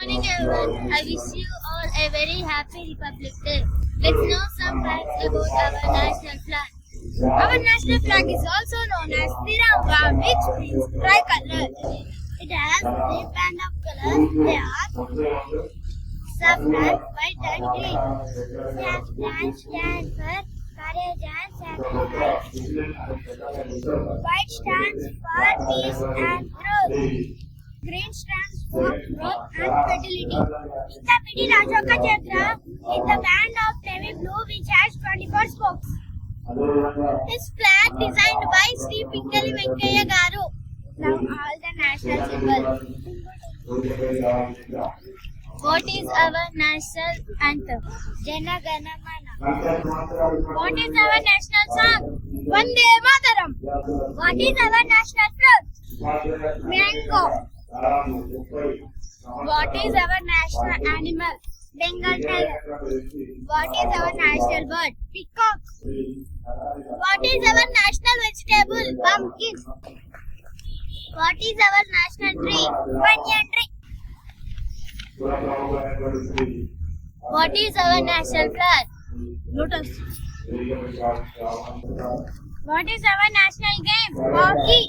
Morning everyone. I wish you all a very happy Republic Day. Let's know some facts about our national flag. Our national flag is also known as Tiranga, which means tricolor. It has a band of colors. They are saffron, white and green. Saffron stands for courage and sacrifice. White stands for peace and growth. Green stands for growth and fertility. In the middle, Ashoka Chakra is the band of navy blue which has 24 spokes. This flag designed by Sri Pingali Venkaya Garu. Now all the national symbols. What is our national anthem? Jana Gana Mana. What is our national song? Vande Mataram. What is our national fruit? Mango. What is our national animal? Bengal tiger. What is our national bird? Peacock. What is our national vegetable? Pumpkin. What is our national tree? Banyan tree. What is our national flag? Lotus. What is our national game? Hockey.